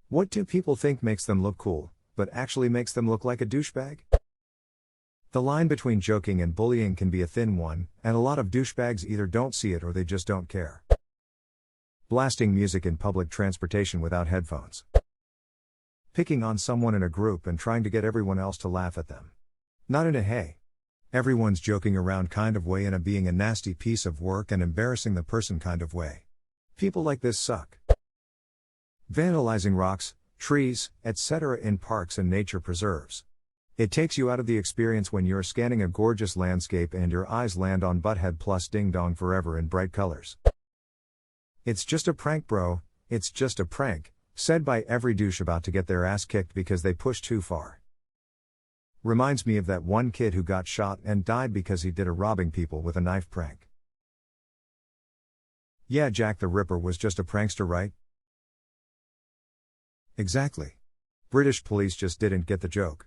What do people think makes them look cool, but actually makes them look like a douchebag? The line between joking and bullying can be a thin one, and a lot of douchebags either don't see it or they just don't care. Blasting music in public transportation without headphones. Picking on someone in a group and trying to get everyone else to laugh at them. Not in a hey, everyone's joking around kind of way, in a being a nasty piece of work and embarrassing the person kind of way. People like this suck. Vandalizing rocks, trees, etc. in parks and nature preserves. It takes you out of the experience when you're scanning a gorgeous landscape and your eyes land on Butthead plus Ding Dong Forever in bright colors. It's just a prank, bro, it's just a prank, said by every douche about to get their ass kicked because they pushed too far. Reminds me of that one kid who got shot and died because he did a robbing people with a knife prank. Yeah, Jack the Ripper was just a prankster, right? Exactly. British police just didn't get the joke.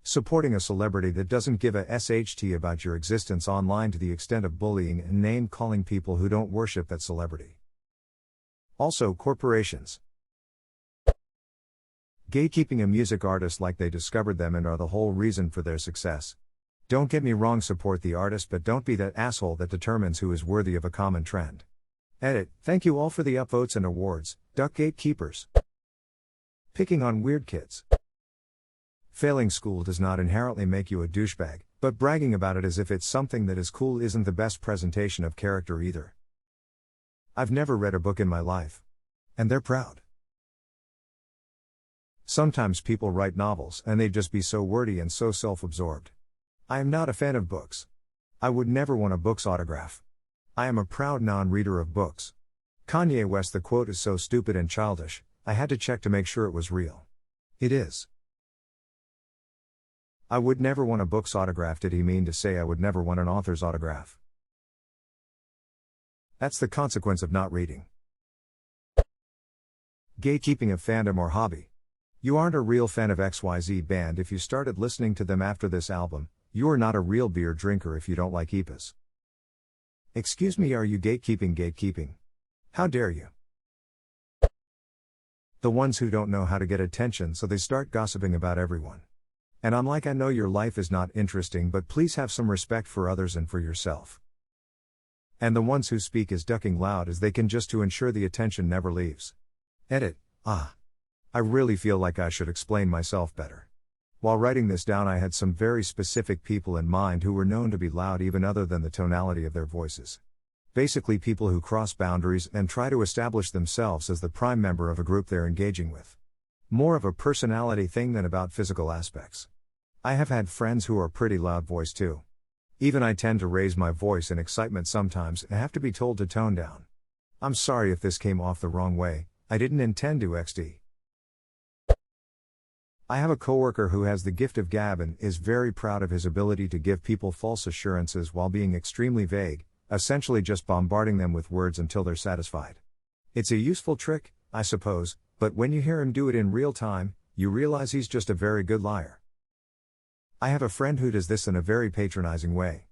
Supporting a celebrity that doesn't give a SHT about your existence online to the extent of bullying and name-calling people who don't worship that celebrity. Also, corporations. Gatekeeping a music artist like they discovered them and are the whole reason for their success. Don't get me wrong, support the artist, but don't be that asshole that determines who is worthy of a common trend. Edit. Thank you all for the upvotes and awards, duck gatekeepers. Picking on weird kids. Failing school does not inherently make you a douchebag, but bragging about it as if it's something that is cool isn't the best presentation of character either. I've never read a book in my life. And they're proud. Sometimes people write novels and they'd just be so wordy and so self-absorbed. I am not a fan of books. I would never want a book's autograph. I am a proud non-reader of books. Kanye West, the quote is so stupid and childish, I had to check to make sure it was real. It is. I would never want a book's autograph. Did he mean to say I would never want an author's autograph? That's the consequence of not reading. Gatekeeping a fandom or hobby. You aren't a real fan of XYZ band if you started listening to them after this album. You are not a real beer drinker if you don't like IPAs. Excuse me, are you gatekeeping? How dare you? The ones who don't know how to get attention, so they start gossiping about everyone. And I'm like, I know your life is not interesting, but please have some respect for others and for yourself. And the ones who speak as ducking loud as they can just to ensure the attention never leaves. Edit. I really feel like I should explain myself better. While writing this down, I had some very specific people in mind who were known to be loud even other than the tonality of their voices. Basically people who cross boundaries and try to establish themselves as the prime member of a group they're engaging with. More of a personality thing than about physical aspects. I have had friends who are pretty loud voiced too. Even I tend to raise my voice in excitement sometimes and have to be told to tone down. I'm sorry if this came off the wrong way, I didn't intend to XD. I have a coworker who has the gift of gab and is very proud of his ability to give people false assurances while being extremely vague, essentially just bombarding them with words until they're satisfied. It's a useful trick, I suppose, but when you hear him do it in real time, you realize he's just a very good liar. I have a friend who does this in a very patronizing way.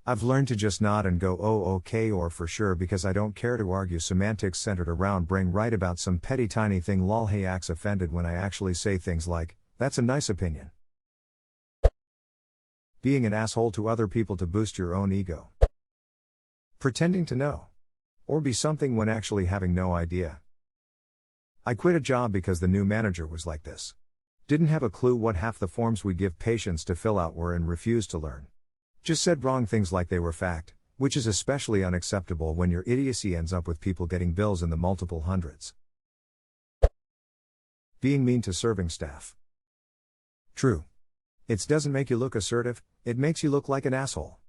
I've learned to just nod and go oh okay or for sure because I don't care to argue semantics centered around being right about some petty tiny thing. Lol, hey, acts offended when I actually say things like, that's a nice opinion. Being an asshole to other people to boost your own ego. Pretending to know. Or be something when actually having no idea. I quit a job because the new manager was like this. Didn't have a clue what half the forms we give patients to fill out were and refused to learn. Just said wrong things like they were fact, which is especially unacceptable when your idiocy ends up with people getting bills in the multiple hundreds. Being mean to serving staff. True. It doesn't make you look assertive, it makes you look like an asshole.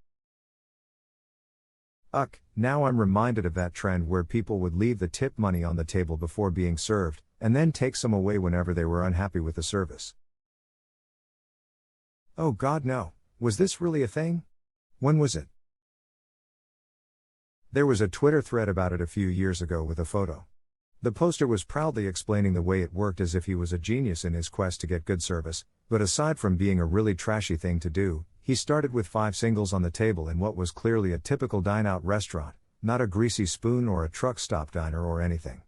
Now I'm reminded of that trend where people would leave the tip money on the table before being served, and then take some away whenever they were unhappy with the service. Oh God, no. Was this really a thing? When was it? There was a Twitter thread about it a few years ago with a photo. The poster was proudly explaining the way it worked as if he was a genius in his quest to get good service, but aside from being a really trashy thing to do, he started with 5 singles on the table in what was clearly a typical dine-out restaurant, not a greasy spoon or a truck stop diner or anything.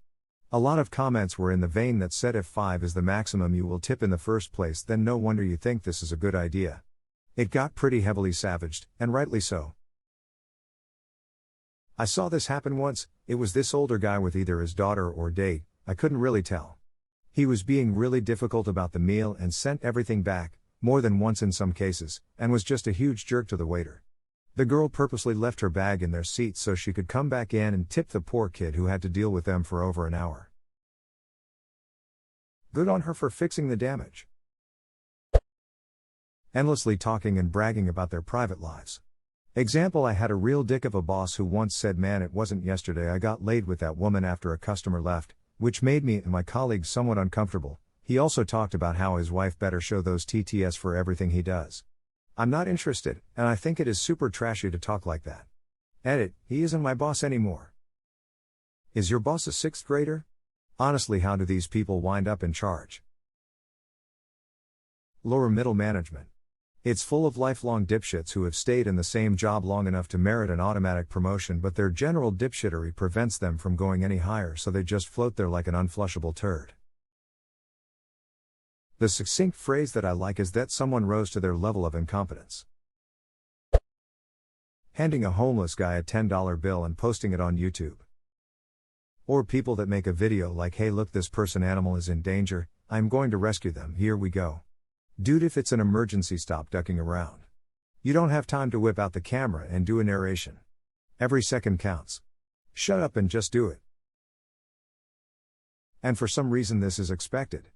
A lot of comments were in the vein that said if 5 is the maximum you will tip in the first place, then no wonder you think this is a good idea. It got pretty heavily savaged, and rightly so. I saw this happen once. It was this older guy with either his daughter or date, I couldn't really tell. He was being really difficult about the meal and sent everything back, more than once in some cases, and was just a huge jerk to the waiter. The girl purposely left her bag in their seat so she could come back in and tip the poor kid who had to deal with them for over an hour. Good on her for fixing the damage. Endlessly talking and bragging about their private lives. Example: I had a real dick of a boss who once said, "Man, it wasn't yesterday I got laid with that woman after a customer left," which made me and my colleagues somewhat uncomfortable. He also talked about how his wife better show those TTS for everything he does. I'm not interested, and I think it is super trashy to talk like that. Edit: he isn't my boss anymore. Is your boss a 6th grader? Honestly, how do these people wind up in charge? Lower middle management. It's full of lifelong dipshits who have stayed in the same job long enough to merit an automatic promotion, but their general dipshittery prevents them from going any higher, so they just float there like an unflushable turd. The succinct phrase that I like is that someone rose to their level of incompetence. Handing a homeless guy a $10 bill and posting it on YouTube. Or people that make a video like, "Hey, look, this person animal is in danger, I'm going to rescue them, here we go." Dude, if it's an emergency, stop ducking around. You don't have time to whip out the camera and do a narration. Every second counts. Shut up and just do it. And for some reason this is expected.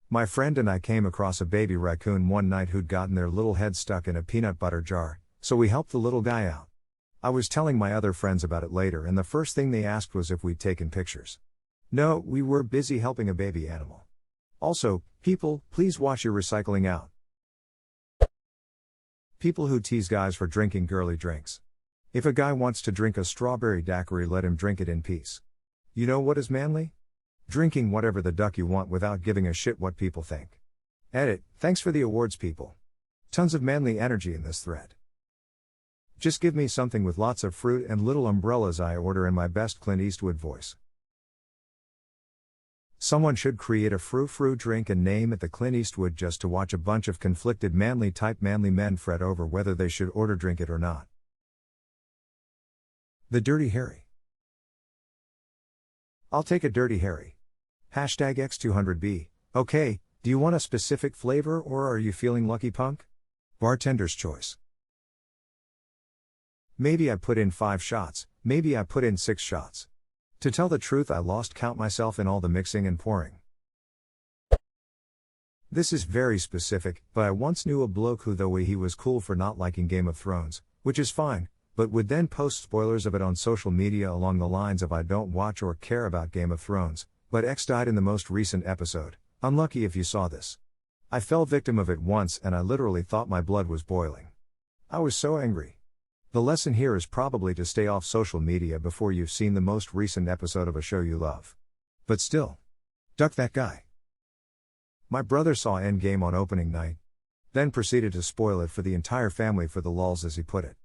My friend and I came across a baby raccoon one night who'd gotten their little head stuck in a peanut butter jar, so we helped the little guy out. I was telling my other friends about it later, and the first thing they asked was if we'd taken pictures. No, we were busy helping a baby animal. Also, people, please wash your recycling out. People who tease guys for drinking girly drinks. If a guy wants to drink a strawberry daiquiri, let him drink it in peace. You know what is manly? Drinking whatever the duck you want without giving a shit what people think. Edit: thanks for the awards, people. Tons of manly energy in this thread. Just give me something with lots of fruit and little umbrellas, I order in my best Clint Eastwood voice. Someone should create a frou-frou drink and name it the Clint Eastwood, just to watch a bunch of conflicted manly men fret over whether they should drink it or not. The Dirty Harry. I'll take a Dirty Harry. Hashtag X200B. Okay, do you want a specific flavor or are you feeling lucky, punk? Bartender's choice. Maybe I put in 5 shots, maybe I put in 6 shots. To tell the truth, I lost count myself in all the mixing and pouring. This is very specific, but I once knew a bloke who, though he was cool for not liking Game of Thrones, which is fine, but would then post spoilers of it on social media along the lines of, "I don't watch or care about Game of Thrones, but X died in the most recent episode. Unlucky if you saw this." I fell victim of it once and I literally thought my blood was boiling. I was so angry. The lesson here is probably to stay off social media before you've seen the most recent episode of a show you love. But still, duck that guy. My brother saw Endgame on opening night, then proceeded to spoil it for the entire family for the lulz, as he put it.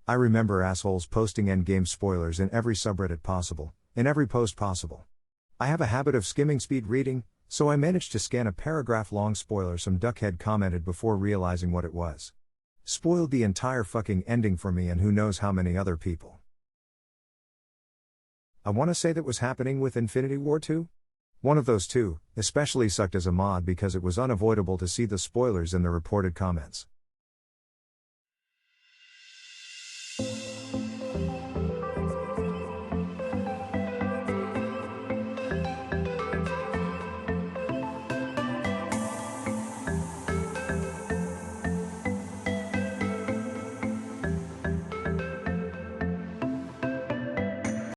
I remember assholes posting Endgame spoilers in every subreddit possible, in every post possible. I have a habit of skimming speed reading, so I managed to scan a paragraph-long spoiler some duckhead commented before realizing what it was. Spoiled the entire fucking ending for me and who knows how many other people. I want to say that was happening with Infinity War 2? One of those two, especially sucked as a mod because it was unavoidable to see the spoilers in the reported comments.